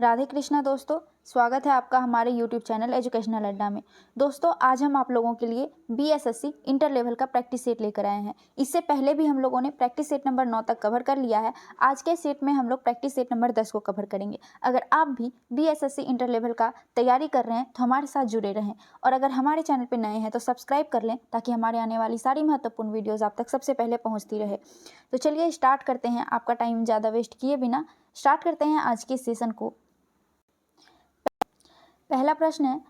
राधे कृष्णा दोस्तों, स्वागत है आपका हमारे YouTube चैनल एजुकेशनल अड्डा में। दोस्तों, आज हम आप लोगों के लिए BSSC इंटर लेवल का प्रैक्टिस सेट लेकर आए हैं। इससे पहले भी हम लोगों ने प्रैक्टिस सेट नंबर 9 तक कवर कर लिया है। आज के सेट में हम लोग प्रैक्टिस सेट नंबर 10 को कवर करेंगे। अगर आप भी BSSC इंटर लेवल का तैयारी कर रहे हैं तो हमारे साथ जुड़े रहें, और अगर हमारे चैनल पर नए हैं तो सब्सक्राइब कर लें ताकि हमारे आने वाली सारी महत्वपूर्ण वीडियोज़ आप तक सबसे पहले पहुँचती रहे। तो चलिए स्टार्ट करते हैं, आपका टाइम ज़्यादा वेस्ट किए बिना स्टार्ट करते हैं आज के सेशन को। पहला प्रश्न है,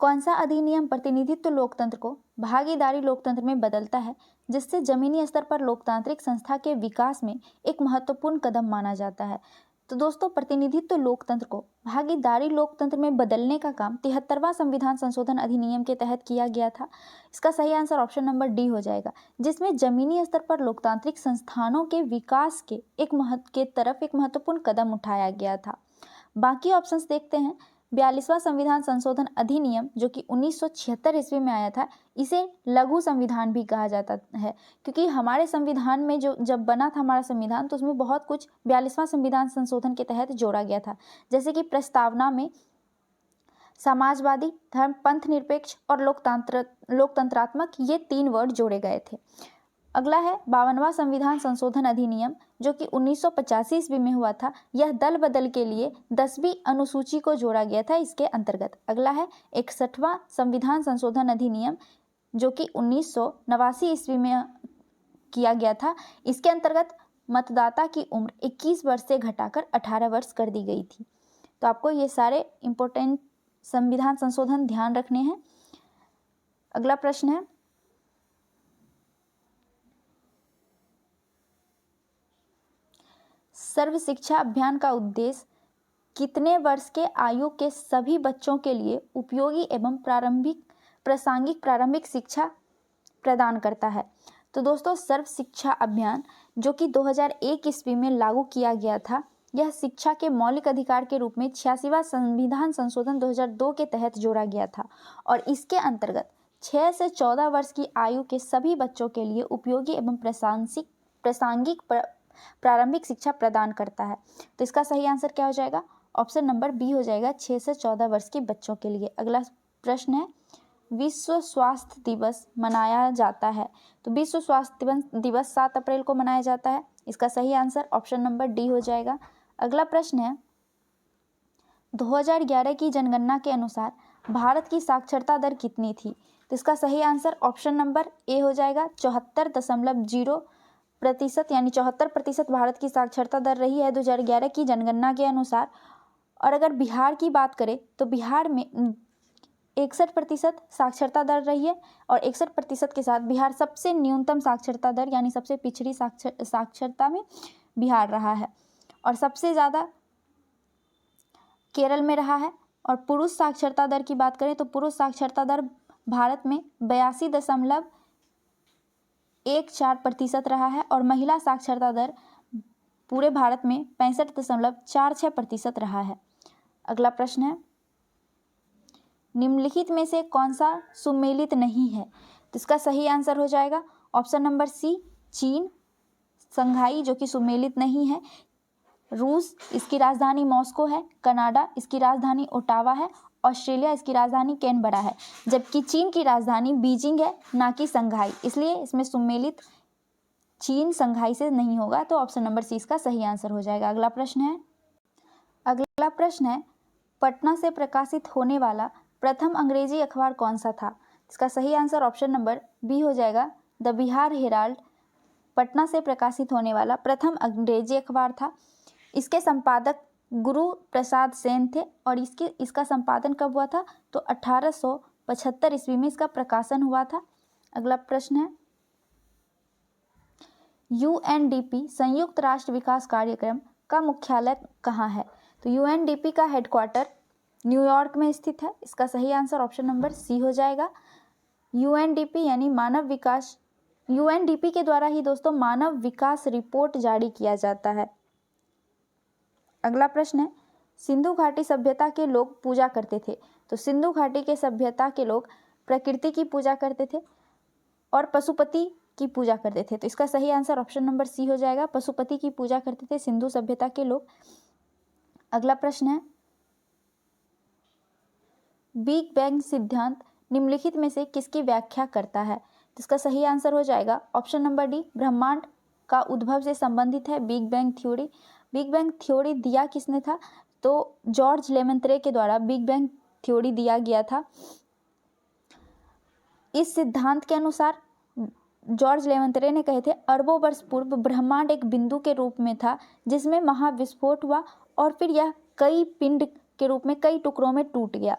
कौन सा अधिनियम प्रतिनिधित्व लोकतंत्र को भागीदारी लोकतंत्र में बदलता है, जिससे जमीनी स्तर पर लोकतांत्रिक संस्था के विकास में एक महत्वपूर्ण कदम माना जाता है। तो दोस्तों, प्रतिनिधित्व लोकतंत्र को भागीदारी लोकतंत्र में बदलने का काम 73वां संविधान संशोधन अधिनियम के तहत किया गया था। इसका सही आंसर ऑप्शन नंबर डी हो जाएगा, जिसमें जमीनी स्तर पर लोकतांत्रिक संस्थानों के विकास के तरफ एक महत्वपूर्ण कदम उठाया गया था। बाकी ऑप्शंस देखते हैं। 42वां संविधान संशोधन अधिनियम जो कि 1976 ईस्वी में आया था, इसे लघु संविधान भी कहा जाता है, क्योंकि हमारे संविधान में जब बना था हमारा संविधान, तो उसमें बहुत कुछ 42वां संविधान संशोधन के तहत जोड़ा गया था। जैसे कि प्रस्तावना में समाजवादी, धर्म, पंथ निरपेक्ष और लोकतंत्रात्मक ये 3 वर्ड जोड़े गए थे। अगला है 52वां संविधान संशोधन अधिनियम जो कि 1985 ईस्वी में हुआ था। यह दल बदल के लिए 10वीं अनुसूची को जोड़ा गया था इसके अंतर्गत। अगला है 61वां संविधान संशोधन अधिनियम जो कि 1989 ईस्वी में किया गया था। इसके अंतर्गत मतदाता की उम्र 21 वर्ष से घटाकर 18 वर्ष कर दी गई थी। तो आपको ये सारे इंपॉर्टेंट संविधान संशोधन ध्यान रखने हैं। अगला प्रश्न है, सर्व शिक्षा अभियान का उद्देश्य कितने वर्ष के आयु के सभी बच्चों के लिए उपयोगी एवं प्रासंगिक प्रारंभिक शिक्षा प्रदान करता है। तो दोस्तों, सर्व शिक्षा अभियान जो कि 2001 ईस्वी में लागू किया गया था, यह शिक्षा के मौलिक अधिकार के रूप में 86वां संविधान संशोधन 2002 के तहत जोड़ा गया था, और इसके अंतर्गत 6 से 14 वर्ष की आयु के सभी बच्चों के लिए उपयोगी एवं प्रासंगिक प्रारंभिक शिक्षा प्रदान करता है। तो इसका सही आंसर क्या हो जाएगा? ऑप्शन नंबर बी हो जाएगा, 6 से 14 वर्ष के बच्चों के लिए। अगला प्रश्न है, विश्व स्वास्थ्य दिवस मनाया जाता है। तो विश्व स्वास्थ्य दिवस 7 अप्रैल को मनाया जाता है। इसका सही आंसर ऑप्शन नंबर डी हो जाएगा। अगला प्रश्न है, 2011 की जनगणना के अनुसार भारत की साक्षरता दर कितनी थी? तो इसका सही आंसर ऑप्शन नंबर ए हो जाएगा, 74.0% यानी 74% भारत की साक्षरता दर रही है 2011 की जनगणना के अनुसार। और अगर बिहार की बात करें तो बिहार में 61% साक्षरता दर रही है, और 61% के साथ बिहार सबसे न्यूनतम साक्षरता दर यानी सबसे पिछड़ी साक्षरता में बिहार रहा है, और सबसे ज़्यादा केरल में रहा है। और पुरुष साक्षरता दर की बात करें तो पुरुष साक्षरता दर भारत में 82.14% रहा है, और महिला साक्षरता दर पूरे भारत में 65.46% रहा है। अगला प्रश्न है, निम्नलिखित में से कौन सा सुमेलित नहीं है? तो इसका सही आंसर हो जाएगा ऑप्शन नंबर सी, चीन, संघाई जो कि सुमेलित नहीं है, रूस इसकी राजधानी मॉस्को है, कनाडा इसकी राजधानी ओटावा है, ऑस्ट्रेलिया इसकी राजधानी कैनबरा है, जबकि चीन की राजधानी बीजिंग है, ना कि संघाई। इसलिए इसमें सुमेलित चीन संघाई से नहीं होगा, तो ऑप्शन नंबर सी इसका सही आंसर हो जाएगा। अगला प्रश्न है, पटना से प्रकाशित होने वाला प्रथम अंग्रेजी अखबार कौन सा था? इसका सही आंसर ऑप्शन नंबर बी हो जाएगा, द बिहार हेराल्ड पटना से प्रकाशित होने वाला प्रथम अंग्रेजी अखबार था। इसके संपादक गुरु प्रसाद सेन थे, और इसका संपादन कब हुआ था? तो 1875 ईस्वी में इसका प्रकाशन हुआ था। अगला प्रश्न है, UNDP संयुक्त राष्ट्र विकास कार्यक्रम का मुख्यालय कहाँ है? तो UNDP का हेडक्वार्टर न्यूयॉर्क में स्थित है। इसका सही आंसर ऑप्शन नंबर सी हो जाएगा। UNDP यानी UNDP के द्वारा ही दोस्तों मानव विकास रिपोर्ट जारी किया जाता है। अगला प्रश्न है, सिंधु घाटी सभ्यता के लोग पूजा करते थे। तो सिंधु घाटी के सभ्यता के लोग प्रकृति की पूजा करते थे और पशुपति की पूजा करते थे। तो इसका सही आंसर ऑप्शन नंबर सी हो जाएगा, पशुपति की पूजा करते थे सिंधु सभ्यता के लोग। अगला प्रश्न है, बिग बैंग सिद्धांत निम्नलिखित में से किसकी व्याख्या करता है? तो इसका सही आंसर हो जाएगा ऑप्शन नंबर डी, ब्रह्मांड का उद्भव से संबंधित है big bang theory. Big bang theory दिया किसने था? तो जॉर्ज लेमेंत्रे के द्वारा बिग बैंग थ्योरी दिया गया था। इस सिद्धांत के अनुसार जॉर्ज लेमेंत्रे ने कहे थे अरबों वर्ष पूर्व ब्रह्मांड एक बिंदु के रूप में था जिसमें महाविस्फोट हुआ और फिर यह कई पिंड के रूप में कई टुकड़ों में टूट गया।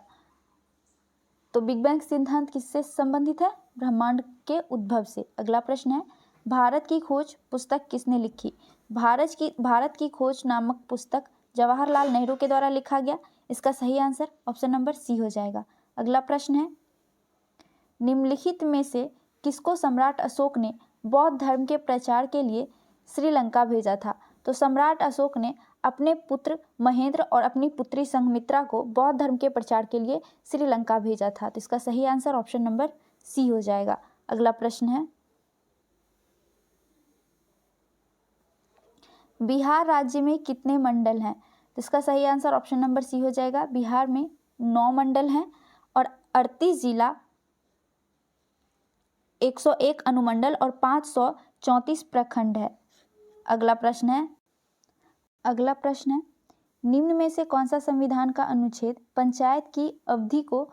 तो बिग बैंग सिद्धांत किससे संबंधित है? ब्रह्मांड के उद्भव से। अगला प्रश्न है, भारत की खोज पुस्तक किसने लिखी? भारत की खोज नामक पुस्तक जवाहरलाल नेहरू के द्वारा लिखा गया। इसका सही आंसर ऑप्शन नंबर सी हो जाएगा। अगला प्रश्न है, निम्नलिखित में से किसको सम्राट अशोक ने बौद्ध धर्म के प्रचार के लिए श्रीलंका भेजा था? तो सम्राट अशोक ने अपने पुत्र महेंद्र और अपनी पुत्री संघमित्रा को बौद्ध धर्म के प्रचार के लिए श्रीलंका भेजा था। तो इसका सही आंसर ऑप्शन नंबर सी हो जाएगा। अगला प्रश्न है, बिहार राज्य में कितने मंडल हैं? तो इसका सही आंसर ऑप्शन नंबर सी हो जाएगा। बिहार में 9 मंडल हैं और 38 जिला, 101 अनुमंडल और 534 प्रखंड है। अगला प्रश्न है, निम्न में से कौन सा संविधान का अनुच्छेद पंचायत की अवधि को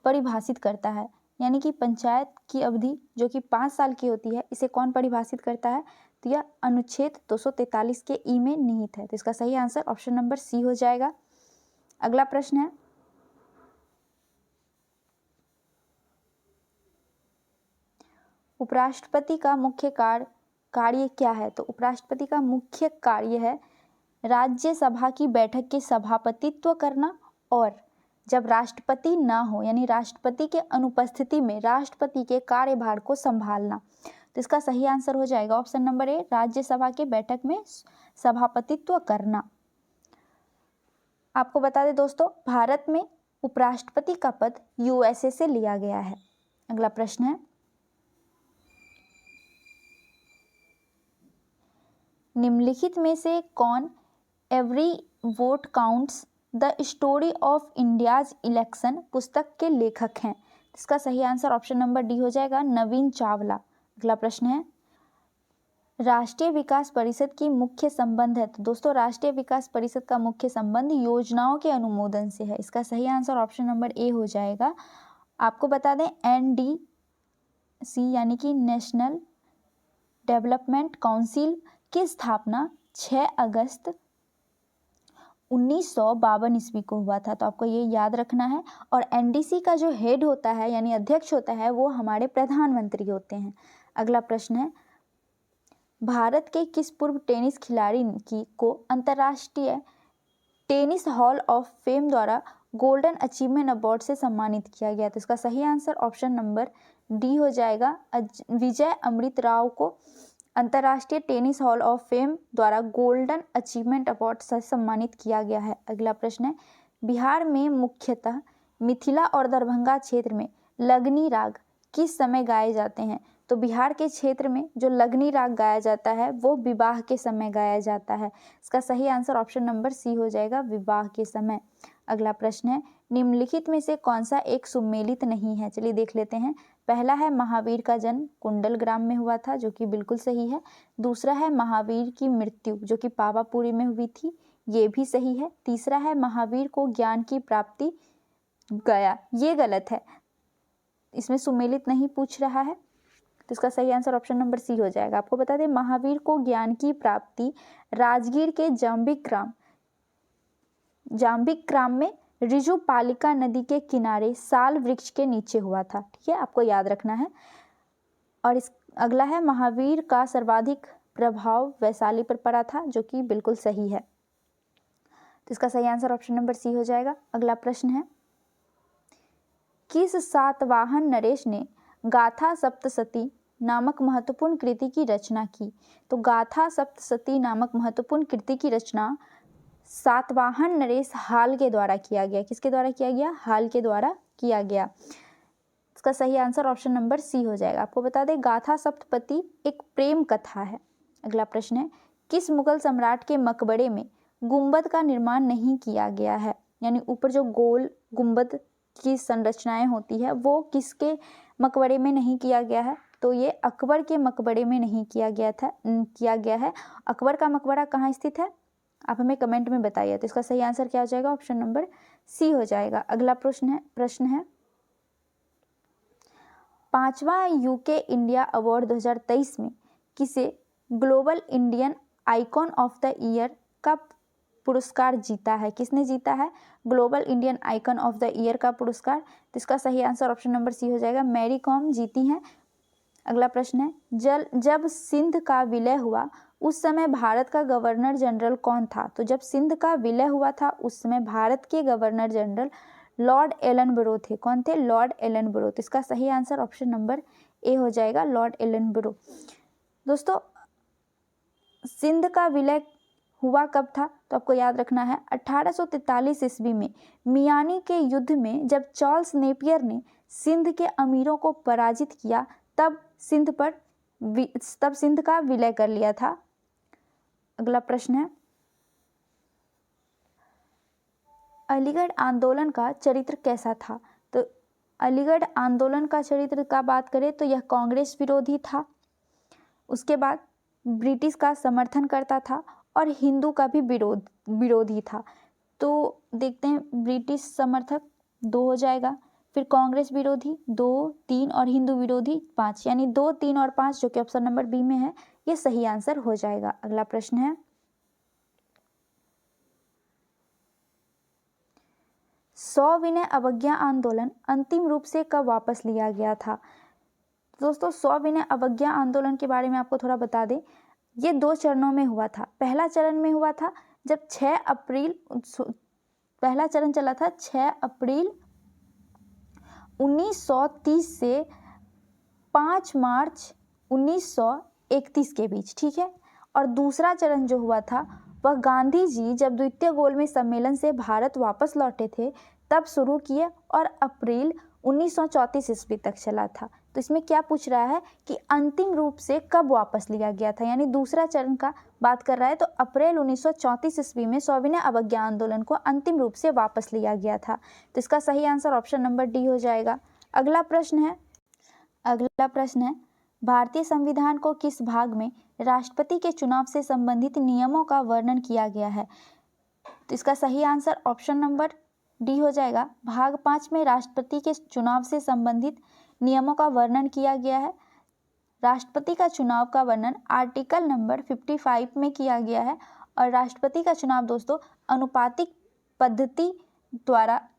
परिभाषित करता है? यानी कि पंचायत की अवधि जो कि 5 साल की होती है, इसे कौन परिभाषित करता है? तो यह अनुच्छेद 243 के ई में निहित है। तो इसका सही आंसर ऑप्शन नंबर सी हो जाएगा। अगला प्रश्न है, उपराष्ट्रपति का मुख्य कार्य क्या है? तो उपराष्ट्रपति का मुख्य कार्य है राज्यसभा की बैठक के सभापतित्व करना और जब राष्ट्रपति ना हो यानी राष्ट्रपति के अनुपस्थिति में राष्ट्रपति के कार्यभार को संभालना। तो इसका सही आंसर हो जाएगा ऑप्शन नंबर ए, राज्यसभा के बैठक में सभापतित्व करना। आपको बता दें दोस्तों, भारत में उपराष्ट्रपति का पद यूएसए से लिया गया है। अगला प्रश्न है, निम्नलिखित में से कौन every vote counts the story of India's election पुस्तक के लेखक हैं? इसका सही आंसर ऑप्शन नंबर डी हो जाएगा, नवीन चावला। अगला प्रश्न है, राष्ट्रीय विकास परिषद की मुख्य संबंध है? तो दोस्तों, राष्ट्रीय विकास परिषद का मुख्य संबंध योजनाओं के अनुमोदन से है। इसका सही आंसर ऑप्शन नंबर ए हो जाएगा। आपको बता दें, एनडीसी यानी कि नेशनल डेवलपमेंट काउंसिल की स्थापना 6 अगस्त 1952 ईस्वी को हुआ था। तो आपको ये याद रखना है। और एनडीसी का जो हेड होता है यानी अध्यक्ष होता है वो हमारे प्रधानमंत्री होते हैं। अगला प्रश्न है, भारत के किस पूर्व टेनिस खिलाड़ी को अंतर्राष्ट्रीय टेनिस हॉल ऑफ फेम द्वारा गोल्डन अचीवमेंट अवार्ड से सम्मानित किया गया? तो इसका सही आंसर ऑप्शन नंबर डी हो जाएगा। विजय अमृत राव को अंतर्राष्ट्रीय टेनिस हॉल ऑफ फेम द्वारा गोल्डन अचीवमेंट अवार्ड से सम्मानित किया गया है। अगला प्रश्न है, बिहार में मुख्यतः मिथिला और दरभंगा क्षेत्र में लगनी राग किस समय गाए जाते हैं? तो बिहार के क्षेत्र में जो लगनी राग गाया जाता है वो विवाह के समय गाया जाता है। इसका सही आंसर ऑप्शन नंबर सी हो जाएगा, विवाह के समय। अगला प्रश्न है, निम्नलिखित में से कौन सा एक सुमेलित नहीं है? चलिए देख लेते हैं। पहला है, महावीर का जन्म कुंडल ग्राम में हुआ था, जो कि बिल्कुल सही है। दूसरा है, महावीर की मृत्यु जो कि पावापुरी में हुई थी, ये भी सही है। तीसरा है, महावीर को ज्ञान की प्राप्ति गया, ये गलत है, इसमें सुमेलित नहीं पूछ रहा है। तो इसका सही आंसर ऑप्शन नंबर सी हो जाएगा। आपको बता दें, महावीर को ज्ञान की प्राप्ति राजगीर के जाम्बिक ग्राम में ऋजुपालिका नदी के किनारे साल वृक्ष के नीचे हुआ था। ठीक है, आपको याद रखना है। और अगला है, महावीर का सर्वाधिक प्रभाव वैशाली पर पड़ा था, जो कि बिल्कुल सही है। तो इसका सही आंसर ऑप्शन नंबर सी हो जाएगा। अगला प्रश्न है, किस सातवाहन नरेश ने गाथा सप्तशती नामक महत्वपूर्ण कृति की रचना की? तो गाथा सप्तशती नामक महत्वपूर्ण कृति की रचना सातवाहन नरेश हाल के द्वारा किया गया। किसके द्वारा किया गया? हाल के द्वारा किया गया। इसका सही आंसर ऑप्शन नंबर सी हो जाएगा। आपको बता दें, गाथा सप्तपदी एक प्रेम कथा है। अगला प्रश्न है, किस मुगल सम्राट के मकबरे में गुंबद का निर्माण नहीं किया गया है? यानी ऊपर जो गोल गुंबद की संरचनाएं होती है वो किसके मकबरे में नहीं किया गया है? तो ये अकबर के मकबरे में नहीं किया गया है। अकबर का मकबरा कहाँ स्थित है? आप हमें कमेंट में बताइए। तो इसका सही आंसर क्या हो जाएगा? ऑप्शन नंबर सी हो जाएगा। अगला प्रश्न है 5वां यूके इंडिया अवार्ड 2023 में किसे global Indian icon of the year का पुरस्कार जीता है? किसने जीता है global Indian icon of the year का पुरस्कार? तो इसका सही आंसर ऑप्शन नंबर सी हो जाएगा, मैरी कॉम जीती हैं। अगला प्रश्न है जब सिंध का विलय हुआ उस समय भारत का गवर्नर जनरल कौन था? तो जब सिंध का विलय हुआ था उस समय भारत के गवर्नर जनरल लॉर्ड एलनबरो थे। कौन थे? Lord Ellenborough. तो इसका सही आंसर ऑप्शन नंबर ए हो जाएगा, लॉर्ड एलनबरो। दोस्तों, सिंध का विलय हुआ कब था? तो आपको याद रखना है 1843 ईस्वी में मियानी के युद्ध में जब चार्ल्स नेपियर ने सिंध के अमीरों को पराजित किया तब सिंध का विलय कर लिया था। अगला प्रश्न है अलीगढ़ आंदोलन का चरित्र कैसा था? तो अलीगढ़ आंदोलन का चरित्र का बात करें तो यह कांग्रेस विरोधी था, उसके बाद ब्रिटिश का समर्थन करता था और हिंदू का भी विरोधी था। तो देखते हैं, ब्रिटिश समर्थक 2 हो जाएगा, फिर कांग्रेस विरोधी 2, 3 और हिंदू विरोधी 5, यानी 2, 3 और 5 जो कि ऑप्शन नंबर बी में है, ये सही आंसर हो जाएगा। अगला प्रश्न है सविनय अवज्ञा आंदोलन अंतिम रूप से कब वापस लिया गया था? दोस्तों, सविनय अवज्ञा आंदोलन के बारे में आपको थोड़ा बता दें, ये 2 चरणों में हुआ था। पहला चरण में हुआ था जब पहला चरण चला था 6 अप्रैल 1930 से 5 मार्च 1931 के बीच, ठीक है। और दूसरा चरण जो हुआ था वह गांधी जी जब द्वितीय गोलमेज सम्मेलन से भारत वापस लौटे थे तब शुरू किए और अप्रैल 1934 ईस्वी तक चला था। तो इसमें क्या पूछ रहा है कि अंतिम रूप से कब वापस लिया गया था, यानी दूसरा चरण का बात कर रहा है। तो अप्रैल 1934 ईस्वी में सविनय अवज्ञा आंदोलन को अंतिम रूप से वापस लिया गया था। तो इसका सही आंसर ऑप्शन नंबर डी हो जाएगा। अगला प्रश्न है भारतीय संविधान को किस भाग में राष्ट्रपति के चुनाव से संबंधित नियमों का वर्णन किया गया है? तो इसका सही आंसर ऑप्शन नंबर डी हो जाएगा। भाग 5 में राष्ट्रपति के चुनाव से संबंधित नियमों का वर्णन किया गया है। राष्ट्रपति का चुनाव का वर्णन आर्टिकल नंबर 55 में किया गया है और राष्ट्रपति का चुनाव दोस्तों अनुपातिक पद्धति द्वारा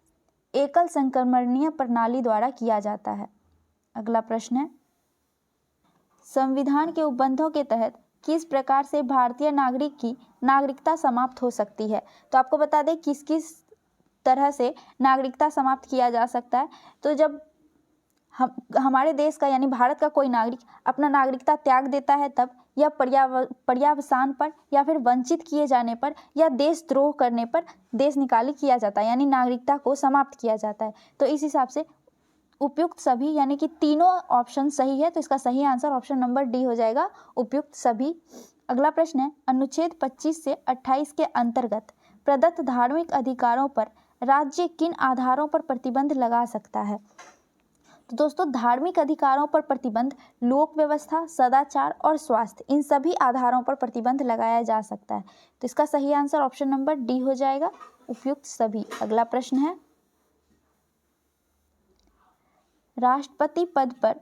एकल संक्रमणीय प्रणाली द्वारा किया जाता है। अगला प्रश्न है संविधान के उपबंधों के तहत किस प्रकार से भारतीय नागरिक की नागरिकता समाप्त हो सकती है? तो आपको बता दें किस किस तरह से नागरिकता समाप्त किया जा सकता है। तो जब हमारे देश का यानी भारत का कोई नागरिक अपना नागरिकता त्याग देता है तब, या पर्यावसान पर, या फिर वंचित किए जाने पर, या देशद्रोह करने पर देश निकाली किया जाता है, यानी नागरिकता को समाप्त किया जाता है। तो इस हिसाब से उपयुक्त सभी यानी कि तीनों ऑप्शन सही है। तो इसका सही आंसर ऑप्शन नंबर डी हो जाएगा, उपयुक्त सभी। अगला प्रश्न है अनुच्छेद 25 से 28 के अंतर्गत प्रदत्त धार्मिक अधिकारों पर राज्य किन आधारों पर प्रतिबंध लगा सकता है? तो दोस्तों, धार्मिक अधिकारों पर प्रतिबंध लोक व्यवस्था, सदाचार और स्वास्थ्य, इन सभी आधारों पर प्रतिबंध लगाया जा सकता है। तो इसका सही आंसर ऑप्शन नंबर डी हो जाएगा, उपयुक्त सभी। अगला प्रश्न है राष्ट्रपति पद पर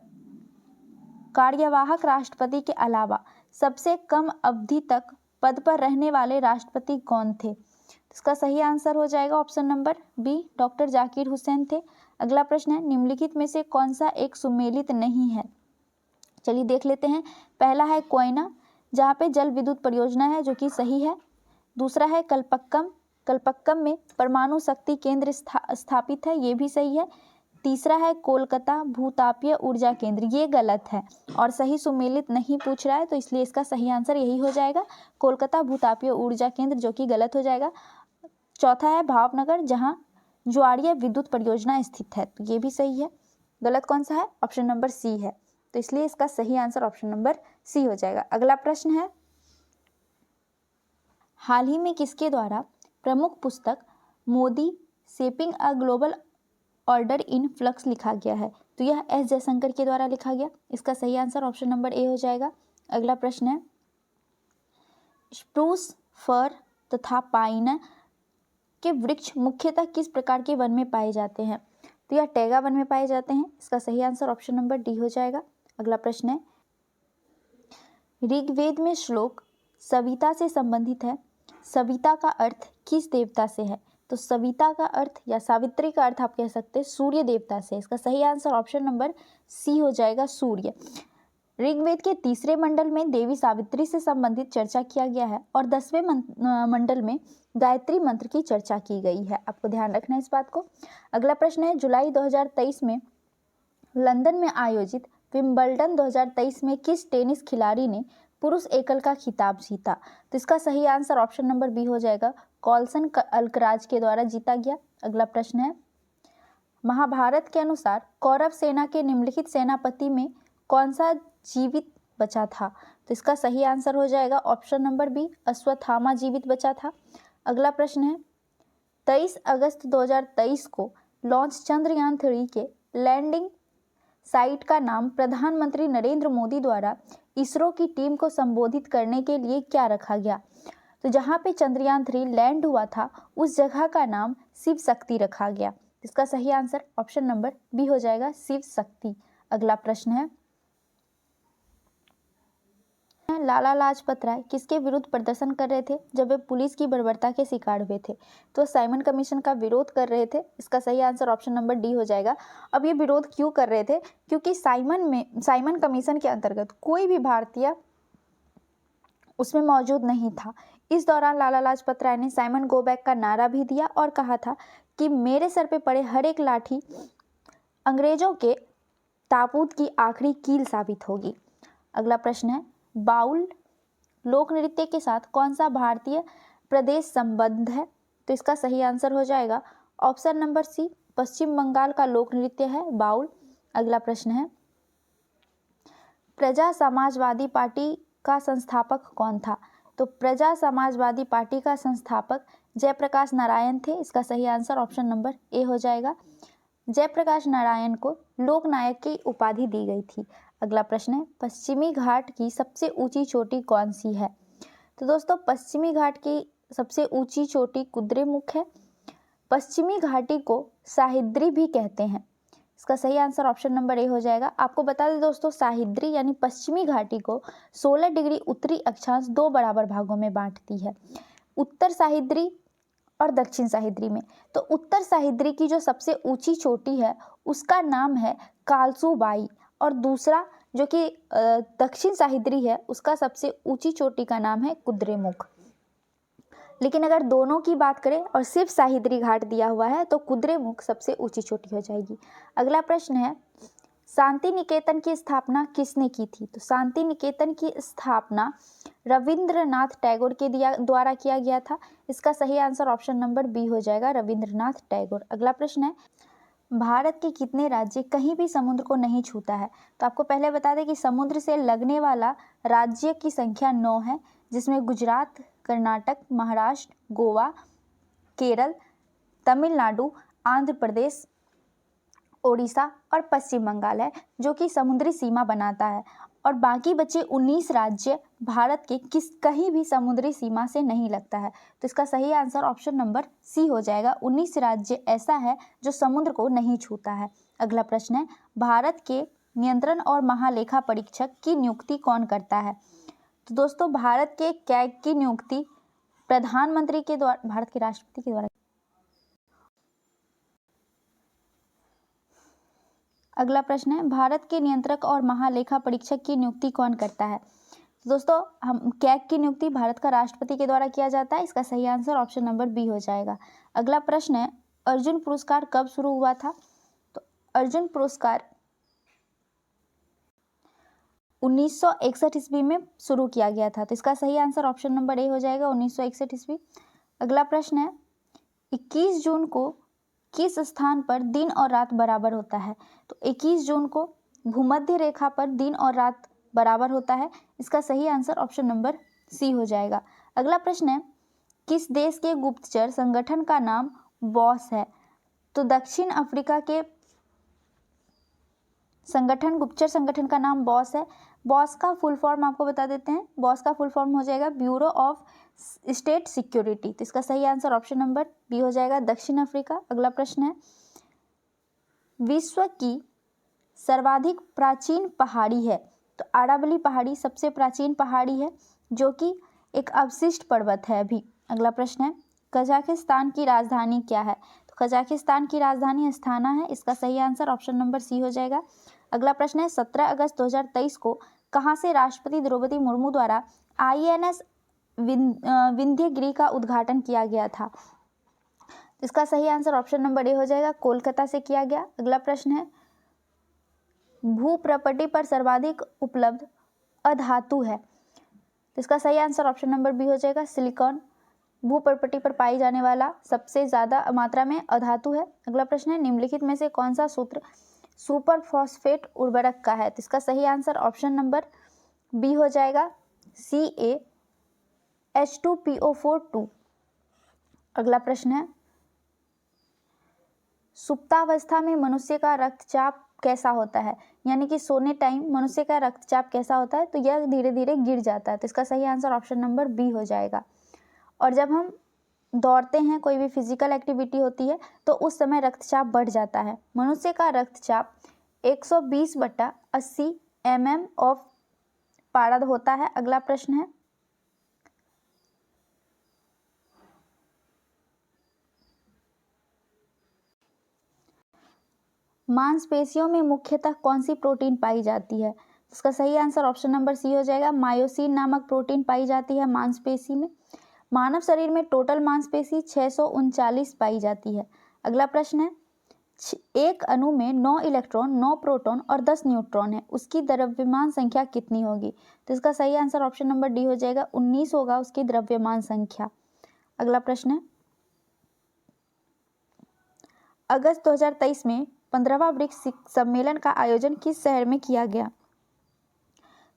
कार्यवाहक राष्ट्रपति के अलावा सबसे कम अवधि तक पद पर रहने वाले राष्ट्रपति कौन थे? इसका सही आंसर हो जाएगा option number B, doctor Zakir Hussain थे। अगला प्रश्न है निम्नलिखित में से कौन सा एक सुमेलित नहीं है? चलिए देख लेते हैं। पहला है कोयना, जहाँ पे जल विद्युत परियोजना है, जो कि सही है। दूसरा है कलपक्कम में परमाणु शक्ति केंद्र स्थापित है, ये भी सही है। तीसरा है कोलकाता भूतापीय ऊर्जा केंद्र, ये गलत है और सही सुमेलित नहीं पूछ रहा है, तो इसलिए इसका सही आंसर यही हो जाएगा, कोलकाता भूतापीय ऊर्जा केंद्र, जो कि गलत हो जाएगा। चौथा है भावनगर, जहाँ ज्वारीय विद्युत परियोजना स्थित है, तो ये भी सही है। गलत कौन सा है? ऑप्शन नंबर सी है, तो इसलिए इसका सही आंसर ऑप्शन नंबर सी हो जाएगा। अगला प्रश्न है हाल ही में किसके द्वारा प्रमुख पुस्तक Modi shaping a global order in flux लिखा गया है? तो यह एस जयशंकर के द्वारा लिखा गया। इसका सही आंसर ऑप्शन नंबर ए हो जाएगा। अगला प्रश्न है, स्प्रूस, फर तथा पाइन के वृक्ष मुख्यतः किस प्रकार के वन में पाए जाते हैं? तो यह टैगा वन में पाए जाते हैं। इसका सही आंसर ऑप्शन नंबर डी हो जाएगा। अगला प्रश्न है, ऋग्वेद में श्लोक सविता से संबंधित है। सविता का अर्थ किस देवता से है? तो सविता का अर्थ या सावित्री का अर्थ आप कह सकते हैं सूर्य देवता से। इसका सही आंसर ऑप्शन नंबर सी हो जाएगा, सूर्य। ऋग्वेद के तीसरे मंडल में देवी सावित्री से संबंधित चर्चा किया गया है और 10वें मंडल में गायत्री मंत्र की चर्चा की गई है। आपको ध्यान रखना है इस बात को। अगला प्रश्न है, जुलाई 2023 में लंदन में आयोजित विंबलडन 2023 में किस टेनिस खिलाड़ी ने पुरुष एकल का खिताब जीता? तो इसका सही आंसर ऑप्शन नंबर बी हो जाएगा, कॉल्सन अल्कराज के द्वारा जीता गया। अगला प्रश्न है, महाभारत के अनुसार कौरव सेना के निम्नलिखित सेनापति में कौन सा जीवित बचा था? तो इसका सही आंसर हो जाएगा ऑप्शन नंबर बी, अश्वत्थामा जीवित बचा था। अगला प्रश्न है, 23 अगस्त 2023 को लॉन्च चंद्रयान 3 के लैंडिंग साइट का नाम प्रधानमंत्री नरेंद्र मोदी द्वारा इसरो की टीम को संबोधित करने के लिए क्या रखा गया? तो जहां पे चंद्रयान 3 लैंड हुआ था उस जगह का नाम शिव शक्ति रखा गया। इसका सही आंसर ऑप्शन नंबर बी हो जाएगा, शिव शक्ति। अगला प्रश्न है, लाला लाजपत राय किसके विरुद्ध प्रदर्शन कर रहे थे जब वे पुलिस की बर्बरता के शिकार हुए थे? तो साइमन कमीशन का विरोध कर रहे थे। इसका सही आंसर ऑप्शन नंबर डी हो जाएगा। अब ये विरोध क्यों कर रहे थे? क्योंकि साइमन कमीशन के अंतर्गत कोई भी भारतीय उसमें मौजूद नहीं था। इस दौरान लाला लाजपत राय ने साइमन गो बैक का नारा भी दिया और कहा था कि मेरे सर पे पड़े हर एक लाठी अंग्रेजों के ताबूत की आखिरी कील साबित होगी। अगला प्रश्न है, बाउल लोक नृत्य के साथ कौन सा भारतीय प्रदेश संबद्ध है? तो इसका सही आंसर हो जाएगा ऑप्शन नंबर सी, पश्चिम बंगाल का लोक नृत्य है बाउल। अगला प्रश्न है, प्रजा समाजवादी पार्टी का संस्थापक कौन था? तो प्रजा समाजवादी पार्टी का संस्थापक जयप्रकाश नारायण थे। इसका सही आंसर ऑप्शन नंबर ए हो जाएगा। जयप्रकाश नारायण को लोकनायक की उपाधि दी गई थी। अगला प्रश्न है, पश्चिमी घाट की सबसे ऊंची चोटी कौन सी है? तो दोस्तों पश्चिमी घाट की सबसे ऊंची चोटी कुद्रेमुख है। पश्चिमी घाटी को साहिद्री भी कहते हैं। इसका सही आंसर ऑप्शन नंबर ए हो जाएगा। आपको बता दें दोस्तों, साहिद्री यानी पश्चिमी घाटी को 16 डिग्री उत्तरी अक्षांश 2 बराबर भागों में बांटती है, उत्तर साहिद्री और दक्षिण साहिद्री में। तो उत्तर साहिद्री की जो सबसे ऊंची चोटी है उसका नाम है कालसूबाई और दूसरा जो कि दक्षिण साहिद्री है उसका सबसे ऊंची चोटी का नाम है कुद्रेमुख। लेकिन अगर दोनों की बात करें और सिर्फ साहिद्री घाट दिया हुआ है तो कुद्रेमुख सबसे ऊंची चोटी हो जाएगी। अगला प्रश्न है, शांति निकेतन की स्थापना किसने की थी? तो शांति निकेतन की स्थापना रविंद्रनाथ टैगोर के द्वारा किया गया था। इसका सही आंसर ऑप्शन नंबर बी हो जाएगा, रविंद्रनाथ टैगोर। अगला प्रश्न है, भारत के कितने राज्य कहीं भी समुद्र को नहीं छूता है? तो आपको पहले बता दें कि समुद्र से लगने वाला राज्य की संख्या 9 है, जिसमें गुजरात, कर्नाटक, महाराष्ट्र, गोवा, केरल, तमिलनाडु, आंध्र प्रदेश, ओडिशा और पश्चिम बंगाल है जो कि समुद्री सीमा बनाता है। और बाकी बचे 19 राज्य भारत के कहीं भी समुद्री सीमा से नहीं लगता है। तो इसका सही आंसर ऑप्शन नंबर सी हो जाएगा, 19 राज्य ऐसा है जो समुद्र को नहीं छूता है। अगला प्रश्न है, भारत के नियंत्रण और महालेखा परीक्षक की नियुक्ति कौन करता है? तो दोस्तों भारत के कैग की नियुक्ति प्रधानमंत्री के द्वारा, भारत के राष्ट्रपति के द्वारा। अगला प्रश्न है, भारत के नियंत्रक और महालेखा परीक्षक की नियुक्ति कौन करता है? तो दोस्तों हम कैग की नियुक्ति भारत का राष्ट्रपति के द्वारा किया जाता है। इसका सही आंसर ऑप्शन नंबर बी हो जाएगा। अगला प्रश्न है, अर्जुन पुरस्कार कब शुरू हुआ था? तो अर्जुन पुरस्कार 1961 ईस्वी में शुरू किया गया था। तो इसका सही आंसर ऑप्शन नंबर ए हो जाएगा, 1961 ईस्वी। अगला प्रश्न है, 21 जून को किस स्थान पर दिन और रात बराबर होता है? तो 21 जून को भूमध्य रेखा पर दिन और रात बराबर होता है। इसका सही आंसर ऑप्शन नंबर सी हो जाएगा। अगला प्रश्न है, किस देश के गुप्तचर संगठन का नाम बॉस है? तो दक्षिण अफ्रीका के संगठन, गुप्तचर संगठन का नाम बॉस है। बॉस का फुल फॉर्म आपको बता देते हैं। बॉस का फुल फॉर्म हो जाएगा ब्यूरो ऑफ स्टेट सिक्योरिटी। तो इसका सही आंसर ऑप्शन नंबर बी हो जाएगा, दक्षिण अफ्रीका। अगला प्रश्न है, विश्व की सर्वाधिक प्राचीन पहाड़ी है। तो आरावली पहाड़ी सबसे प्राचीन पहाड़ी है, जो कि एक अवशिष्ट पर्वत है अभी। अगला प्रश्न है, कजाकिस्तान की राजधानी क्या है। तो कजाकिस्तान की राजधानी अस्थाना है। इसका सही आंसर ऑप्शन नंबर सी हो जाएगा। अगला प्रश्न है, 17 अगस्त 2023 को कहाँ से राष्ट्रपति द्रौपदी मुर्मू द्वारा INS विंध्यगिरि का उद्घाटन किया गया था। इसका सही आंसर ऑप्शन नंबर ए हो जाएगा, कोलकाता से किया गया। अगला प्रश्न है, भूप्रपटि पर सर्वाधिक उपलब्ध अधातु है। इसका सही आंसर ऑप्शन नंबर बी हो जाएगा, सिलिकॉन। भूप्रपटि पर पाई जाने वाला सबसे ज्यादा मात्रा में अधातु है। अगला प्रश्न है, निम्नलिखित में से कौन सा सूत्र सुपर फॉस्फेट उर्वरक का है। तो इसका सही आंसर ऑप्शन नंबर बी हो जाएगा, CaH2PO4 2। अगला प्रश्न है, सुप्तावस्था में मनुष्य का रक्तचाप कैसा होता है, यानी कि सोने टाइम मनुष्य का रक्तचाप कैसा होता है। तो यह धीरे धीरे गिर जाता है। तो इसका सही आंसर ऑप्शन नंबर बी हो जाएगा। और जब हम दौड़ते हैं, कोई भी फिजिकल एक्टिविटी होती है, तो उस समय रक्तचाप बढ़ जाता है। मनुष्य का रक्तचाप 120/80 mm ऑफ पारद होता है। अगला प्रश्न है, मांसपेशियों में मुख्यतः कौन सी प्रोटीन पाई जाती है। इसका सही आंसर ऑप्शन नंबर सी हो जाएगा, मायोसिन नामक प्रोटीन पाई जाती है मांसपेशी में। मानव शरीर में टोटल मांसपेशी 639 पाई जाती है। अगला प्रश्न है, एक अणु में 9 इलेक्ट्रॉन, 9 प्रोटॉन और 10 न्यूट्रॉन है, उसकी द्रव्यमान संख्या कितनी होगी। तो इसका सही आंसर ऑप्शन नंबर डी हो जाएगा, 19 होगा उसकी द्रव्यमान संख्या। अगला प्रश्न है, अगस्त 2023 में 15वां ब्रिक्स सम्मेलन का आयोजन किस शहर में किया गया।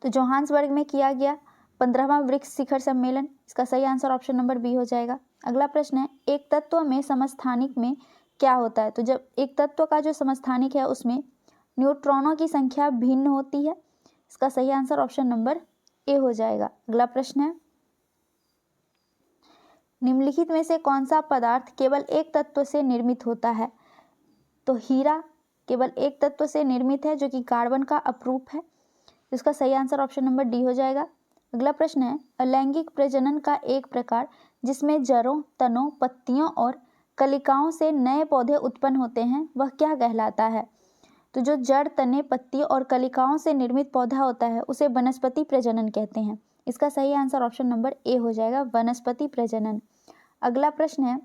तो जोहान्सबर्ग में किया गया 15वां ब्रिक्स शिखर सम्मेलन। इसका सही आंसर ऑप्शन नंबर बी हो जाएगा। अगला प्रश्न है, एक तत्व में समस्थानिक में क्या होता है। तो जब एक तत्व का जो समस्थानिक है उसमें न्यूट्रॉनों की संख्या भिन्न होती है। इसका सही आंसर ऑप्शन नंबर ए हो जाएगा। अगला प्रश्न है, निम्नलिखित में से कौन सा पदार्थ केवल एक तत्व से निर्मित होता है। तो हीरा केवल एक तत्व से निर्मित है, जो कि कार्बन का अपरूप है। इसका सही आंसर ऑप्शन नंबर डी हो जाएगा। अगला प्रश्न है, अलैंगिक प्रजनन का एक प्रकार जिसमें जड़ों, तनों, पत्तियों और कलिकाओं से नए पौधे उत्पन्न होते हैं, वह क्या कहलाता है। तो जो जड़, तने, पत्ती और कलिकाओं से निर्मित पौधा होता है उसे वनस्पति प्रजनन कहते हैं। इसका सही आंसर ऑप्शन नंबर ए हो जाएगा, वनस्पति प्रजनन। अगला प्रश्न है,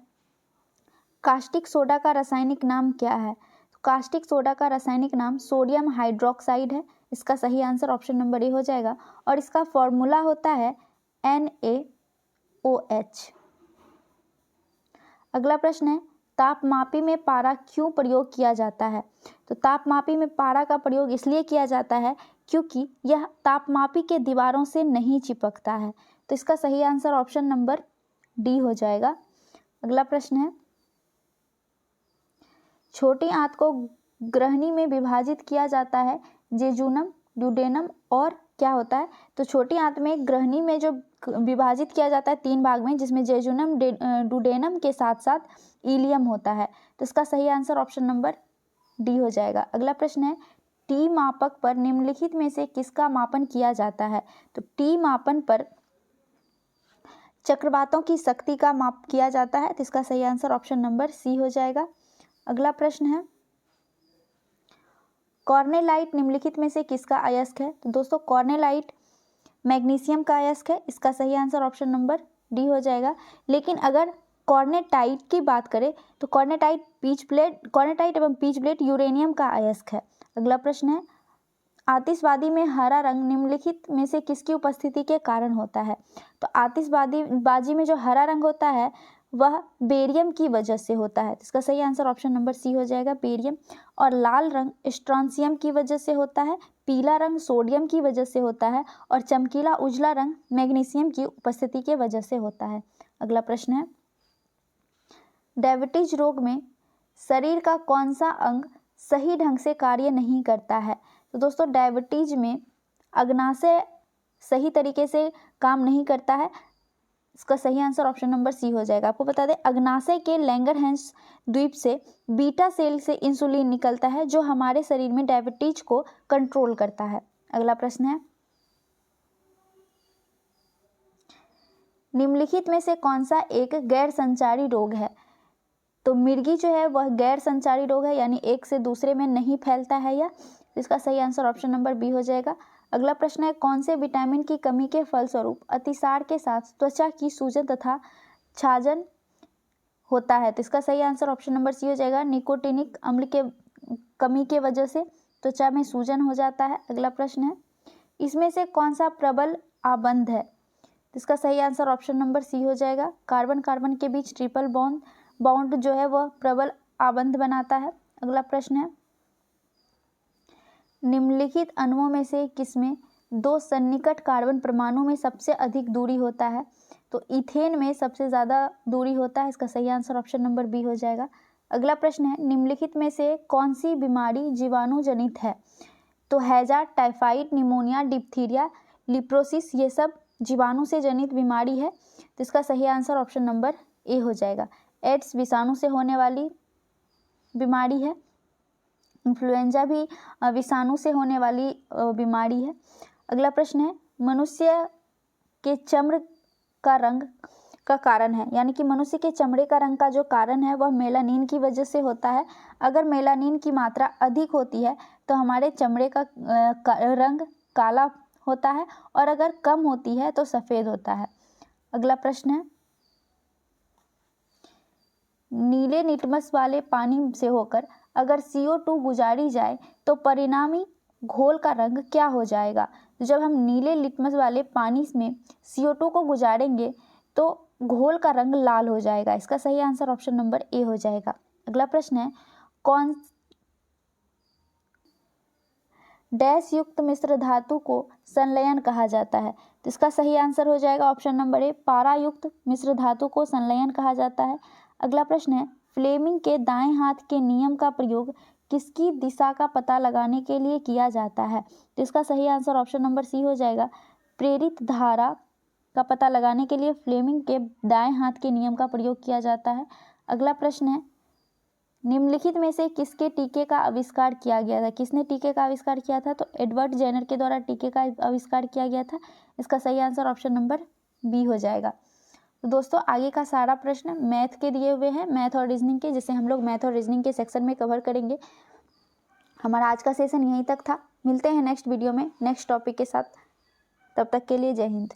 कास्टिक सोडा का रासायनिक नाम क्या है। तो कास्टिक सोडा का रासायनिक नाम सोडियम हाइड्रोक्साइड है। इसका सही आंसर ऑप्शन नंबर ए हो जाएगा और इसका फॉर्मूला होता है NaOH। अगला प्रश्न है, तापमापी में पारा क्यों प्रयोग किया जाता है। तो तापमापी में पारा का प्रयोग इसलिए किया जाता है क्योंकि यह तापमापी के दीवारों से नहीं चिपकता है। तो इसका सही आंसर ऑप्शन नंबर डी हो जाएगा। अगला प्रश्न है, छोटी आंत को ग्रहणी में विभाजित किया जाता है, जेजुनम, ड्यूडेनम और क्या होता है। तो छोटी आंत में ग्रहणी में जो विभाजित किया जाता है 3 भाग में, जिसमें जेजुनम, ड्यूडेनम के साथ साथ इलियम होता है। तो इसका सही आंसर ऑप्शन नंबर डी हो जाएगा। अगला प्रश्न है, टी मापक पर निम्नलिखित में से किसका मापन किया जाता है। तो टी मापन पर चक्रवातों की शक्ति का माप किया जाता है। तो इसका सही आंसर ऑप्शन नंबर सी हो जाएगा। अगला प्रश्न है, कॉर्नेलाइट निम्नलिखित में से किसका अयस्क है। तो दोस्तों कॉर्नेलाइट मैग्नीशियम का अयस्क है। इसका सही आंसर ऑप्शन नंबर डी हो जाएगा। लेकिन अगर कॉर्नेटाइट की बात करें तो कॉर्नेटाइट एवं पीच ब्लेड यूरेनियम का अयस्क है। अगला प्रश्न है, आतिशबाजी में हरा रंग निम्नलिखित में से किसकी उपस्थिति के कारण होता है। तो आतिशबाजी में जो हरा रंग होता है वह बेरियम की वजह से होता है। इसका सही आंसर ऑप्शन नंबर सी हो जाएगा, बेरियम। और लाल रंग स्ट्रॉन्सियम की वजह से होता है, पीला रंग सोडियम की वजह से होता है और चमकीला उजला रंग मैग्नीशियम की उपस्थिति के वजह से होता है। अगला प्रश्न है, डायबिटीज रोग में शरीर का कौन सा अंग सही ढंग से कार्य नहीं करता है? तो दोस्तों डायबिटीज में अग्नाशय सही तरीके से काम नहीं करता है। इसका सही आंसर ऑप्शन नंबर सी हो जाएगा। आपको बता दें अग्नाशय के लैंगरहैंस द्वीप से बीटा सेल से इंसुलिन निकलता है जो हमारे शरीर में डायबिटीज को कंट्रोल करता है। अगला प्रश्न है, निम्नलिखित में से कौन सा एक गैर संचारी रोग है? तो मिर्गी जो है वह गैर संचारी रोग है, यानी एक से दूसरे में नहीं फैलता है यह। इसका सही आंसर ऑप्शन नंबर बी हो जाएगा। अगला प्रश्न है, कौन से विटामिन की कमी के फलस्वरूप अतिसार के साथ त्वचा की सूजन तथा छाजन होता है? तो इसका सही आंसर ऑप्शन नंबर सी हो जाएगा। निकोटिनिक अम्ल के कमी के वजह से त्वचा में सूजन हो जाता है। अगला प्रश्न है, इसमें से कौन सा प्रबल आबंध है? तो इसका सही आंसर ऑप्शन नंबर सी हो जाएगा। कार्बन कार्बन के बीच ट्रिपल बॉन्ड जो है वह प्रबल आबंध बनाता है। अगला प्रश्न है, निम्नलिखित अणुओं में से किसमें दो सन्निकट कार्बन परमाणु में सबसे अधिक दूरी होता है? तो इथेन में सबसे ज़्यादा दूरी होता है। इसका सही आंसर ऑप्शन नंबर बी हो जाएगा। अगला प्रश्न है, निम्नलिखित में से कौन सी बीमारी जीवाणु जनित है? तो हैजा, टाइफाइड, निमोनिया, डिप्थीरिया, लिप्रोसिस ये सब जीवाणु से जनित बीमारी है। तो इसका सही आंसर ऑप्शन नंबर ए हो जाएगा। एड्स विषाणु से होने वाली बीमारी है। इन्फ्लुएंजा भी विषाणु से होने वाली बीमारी है। अगला प्रश्न है, मनुष्य के चमड़ का रंग का कारण है, यानी कि मनुष्य के चमड़े का रंग का जो कारण है वह मेलानिन की वजह से होता है। अगर मेलानिन की मात्रा अधिक होती है तो हमारे चमड़े का रंग काला होता है और अगर कम होती है तो सफ़ेद होता है। अगला प्रश्न है, नीले लिटमस वाले पानी से होकर अगर CO2 गुजारी जाए तो परिणामी घोल का रंग क्या हो जाएगा? तो जब हम नीले लिटमस वाले पानी में CO2 को गुजारेंगे तो घोल का रंग लाल हो जाएगा। इसका सही आंसर ऑप्शन नंबर ए हो जाएगा। अगला प्रश्न है, कौन डैश युक्त मिश्र धातु को संलयन कहा जाता है? तो इसका सही आंसर हो जाएगा ऑप्शन नंबर ए, पारा युक्त मिश्र धातु को संलयन कहा जाता है। अगला प्रश्न है, फ्लेमिंग के दाएं हाथ के नियम का प्रयोग किसकी दिशा का पता लगाने के लिए किया जाता है? तो इसका सही आंसर ऑप्शन नंबर सी हो जाएगा। प्रेरित धारा का पता लगाने के लिए फ्लेमिंग के दाएं हाथ के नियम का प्रयोग किया जाता है। अगला प्रश्न है, निम्नलिखित में से किसके टीके का आविष्कार किया गया था? किसने टीके का आविष्कार किया था? तो एडवर्ड जेनर के द्वारा टीके का आविष्कार किया गया था। इसका सही आंसर ऑप्शन नंबर बी हो जाएगा। तो दोस्तों आगे का सारा प्रश्न मैथ के दिए हुए हैं, मैथ और रीजनिंग के, जिसे हम लोग मैथ और रीजनिंग के सेक्शन में कवर करेंगे। हमारा आज का सेशन यहीं तक था। मिलते हैं नेक्स्ट वीडियो में नेक्स्ट टॉपिक के साथ। तब तक के लिए जय हिंद।